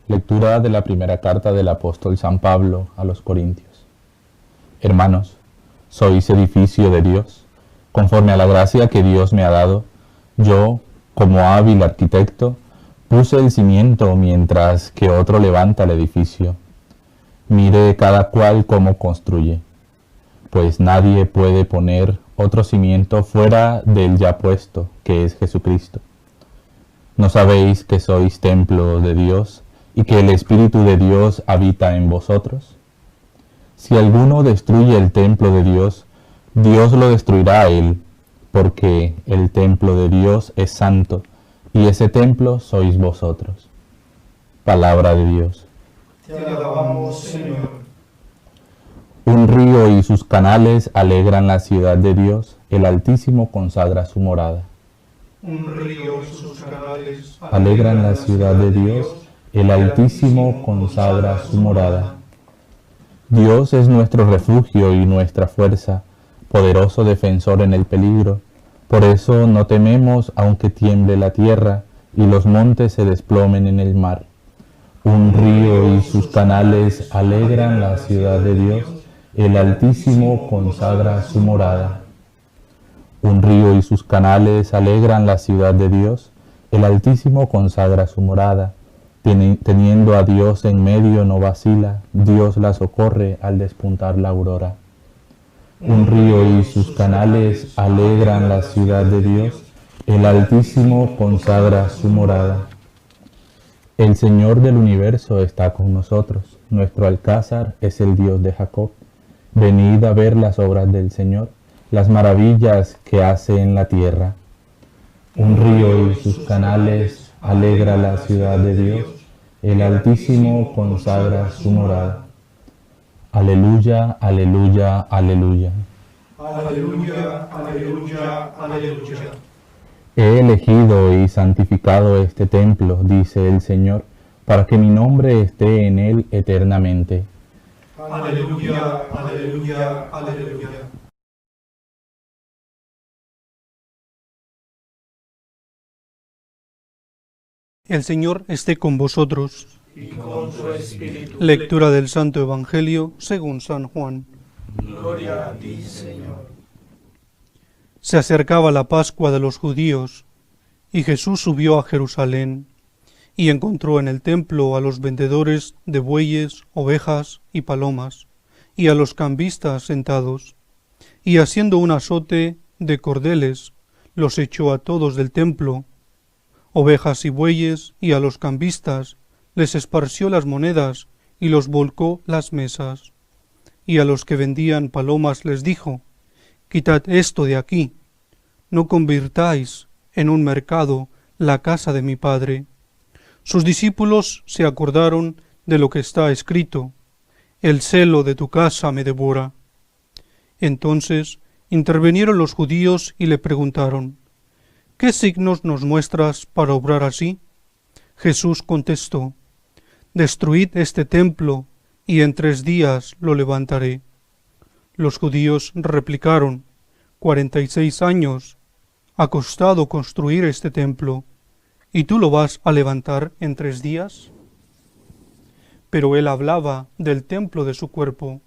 Lectura de la primera carta del apóstol San Pablo a los Corintios. Hermanos, sois edificio de Dios, conforme a la gracia que Dios me ha dado. Yo, como hábil arquitecto, puse el cimiento mientras que otro levanta el edificio. Mire cada cual cómo construye, pues nadie puede poner otro cimiento fuera del ya puesto, que es Jesucristo. ¿No sabéis que sois templo de Dios y que el Espíritu de Dios habita en vosotros? Si alguno destruye el templo de Dios, Dios lo destruirá a él, porque el templo de Dios es santo, y ese templo sois vosotros. Palabra de Dios. Te alabamos, Señor. Un río y sus canales alegran la ciudad de Dios, el Altísimo consagra su morada. Un río y sus canales Alegran la ciudad de Dios, el Altísimo consagra su morada. Dios es nuestro refugio y nuestra fuerza, poderoso defensor en el peligro. Por eso no tememos aunque tiemble la tierra y los montes se desplomen en el mar. Un río y sus canales alegran la ciudad de Dios, el Altísimo consagra su morada. Un río y sus canales alegran la ciudad de Dios, el Altísimo consagra su morada. Teniendo a Dios en medio no vacila, Dios la socorre al despuntar la aurora. Un río y sus canales alegran la ciudad de Dios, el Altísimo consagra su morada. El Señor del universo está con nosotros, nuestro alcázar es el Dios de Jacob. Venid a ver las obras del Señor, las maravillas que hace en la tierra. Un río y sus canales alegra la ciudad de Dios, el Altísimo consagra su morada. Aleluya, aleluya, aleluya. Aleluya, aleluya, aleluya. He elegido y santificado este templo, dice el Señor, para que mi nombre esté en él eternamente. Aleluya, aleluya, aleluya. El Señor esté con vosotros. Y con su espíritu. Lectura del Santo Evangelio según San Juan. Gloria a ti, Señor. Se acercaba la Pascua de los judíos, y Jesús subió a Jerusalén, y encontró en el templo a los vendedores de bueyes, ovejas y palomas, y a los cambistas sentados, y haciendo un azote de cordeles, los echó a todos del templo, ovejas y bueyes, y a los cambistas les esparció las monedas, y los volcó las mesas. Y a los que vendían palomas les dijo: Quitad esto de aquí, no convirtáis en un mercado la casa de mi Padre. Sus discípulos se acordaron de lo que está escrito: El celo de tu casa me devora. Entonces intervinieron los judíos y le preguntaron: ¿Qué signos nos muestras para obrar así? Jesús contestó: Destruid este templo, y en 3 días lo levantaré. Los judíos replicaron: 46 años ha costado construir este templo, ¿y tú lo vas a levantar en 3 días? Pero él hablaba del templo de su cuerpo,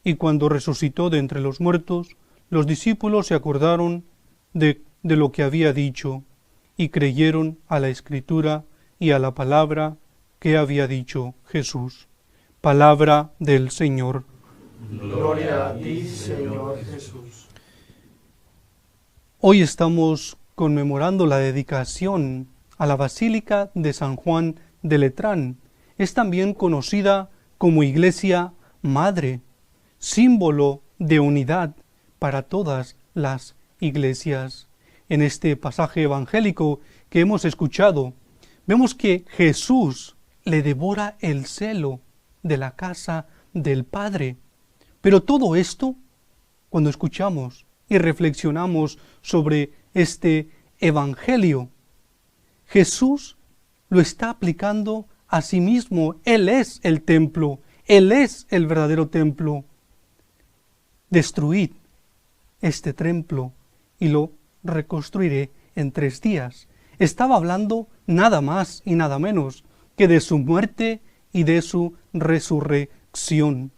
y cuando resucitó de entre los muertos, los discípulos se acordaron de lo que había dicho, y creyeron a la Escritura y a la palabra que había dicho Jesús. Palabra del Señor. Gloria a ti, Señor Jesús. Hoy estamos conmemorando la dedicación a la Basílica de San Juan de Letrán. Es también conocida como Iglesia Madre, símbolo de unidad para todas las iglesias. En este pasaje evangélico que hemos escuchado, vemos que Jesús le devora el celo de la casa del Padre. Pero todo esto, cuando escuchamos y reflexionamos sobre este Evangelio, Jesús lo está aplicando a sí mismo. Él es el templo, Él es el verdadero templo. Destruid este templo y lo reconstruiré en 3 días. Estaba hablando nada más y nada menos que de su muerte y de su resurrección.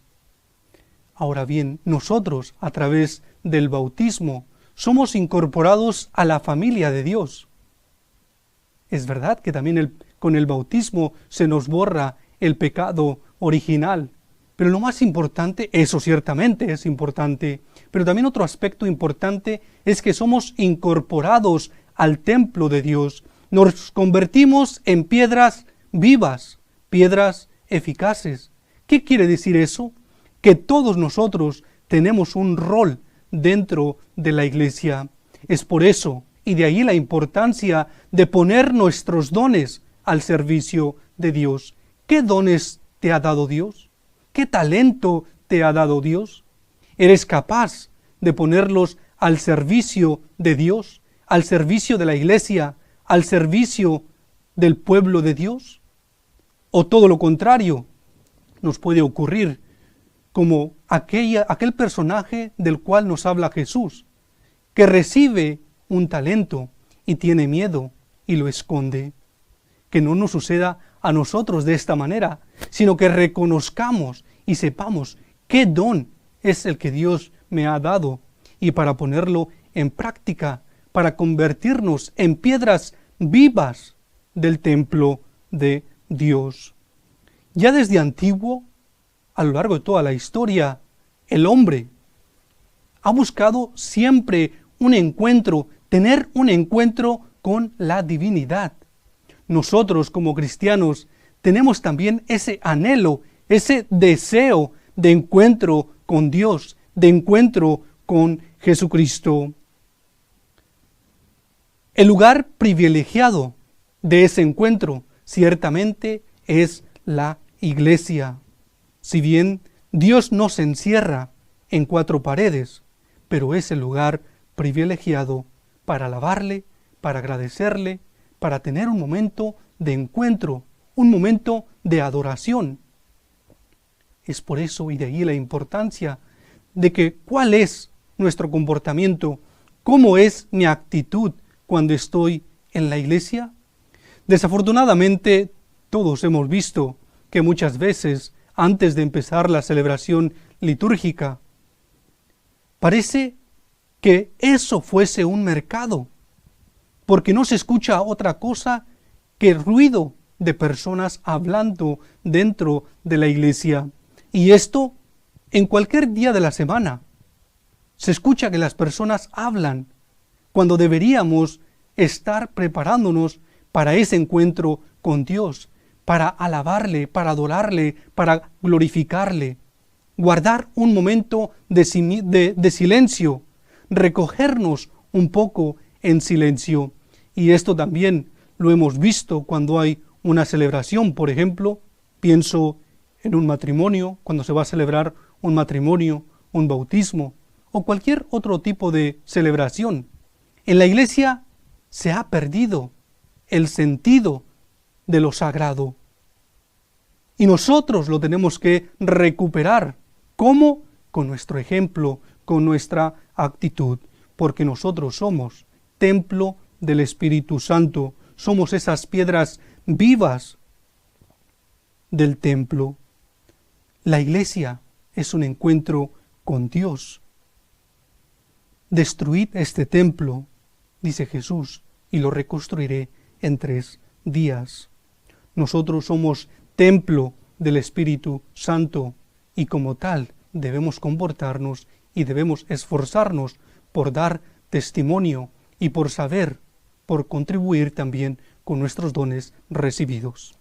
Ahora bien, nosotros, a través del bautismo, somos incorporados a la familia de Dios. Es verdad que también con el bautismo se nos borra el pecado original, pero lo más importante, eso ciertamente es importante, pero también otro aspecto importante es que somos incorporados al templo de Dios. Nos convertimos en piedras vivas, piedras eficaces. ¿Qué quiere decir eso? Que todos nosotros tenemos un rol dentro de la Iglesia. Es por eso, y de ahí la importancia de poner nuestros dones al servicio de Dios. ¿Qué dones te ha dado Dios? ¿Qué talento te ha dado Dios? ¿Eres capaz de ponerlos al servicio de Dios, al servicio de la Iglesia, al servicio del pueblo de Dios? ¿O todo lo contrario nos puede ocurrir como aquel personaje del cual nos habla Jesús, que recibe un talento y tiene miedo y lo esconde? Que no nos suceda a nosotros de esta manera, sino que reconozcamos y sepamos qué don es el que Dios me ha dado, y para ponerlo en práctica, para convertirnos en piedras vivas del templo de Dios. Ya desde antiguo, a lo largo de toda la historia, el hombre ha buscado siempre un encuentro, tener un encuentro con la divinidad. Nosotros como cristianos tenemos también ese anhelo, ese deseo de encuentro con Dios, de encuentro con Jesucristo. El lugar privilegiado de ese encuentro ciertamente es la Iglesia. Si bien Dios no se encierra en cuatro paredes, pero es el lugar privilegiado para alabarle, para agradecerle, para tener un momento de encuentro, un momento de adoración. Es por eso y de ahí la importancia de que cuál es nuestro comportamiento, cómo es mi actitud cuando estoy en la iglesia. Desafortunadamente, todos hemos visto que muchas veces, antes de empezar la celebración litúrgica, parece que eso fuese un mercado, porque no se escucha otra cosa que ruido de personas hablando dentro de la iglesia. Y esto en cualquier día de la semana. Se escucha que las personas hablan, cuando deberíamos estar preparándonos para ese encuentro con Dios, para alabarle, para adorarle, para glorificarle. Guardar un momento de silencio, recogernos un poco en silencio. Y esto también lo hemos visto cuando hay una celebración, por ejemplo, pienso en un matrimonio, cuando se va a celebrar un matrimonio, un bautismo o cualquier otro tipo de celebración. En la iglesia se ha perdido el sentido de lo sagrado. Y nosotros lo tenemos que recuperar. ¿Cómo? Con nuestro ejemplo, con nuestra actitud, porque nosotros somos templo del Espíritu Santo, somos esas piedras vivas del templo. La iglesia es un encuentro con Dios. Destruid este templo, dice Jesús, y lo reconstruiré en 3 días. Nosotros somos templo del Espíritu Santo y como tal debemos comportarnos y debemos esforzarnos por dar testimonio y por saber, por contribuir también con nuestros dones recibidos.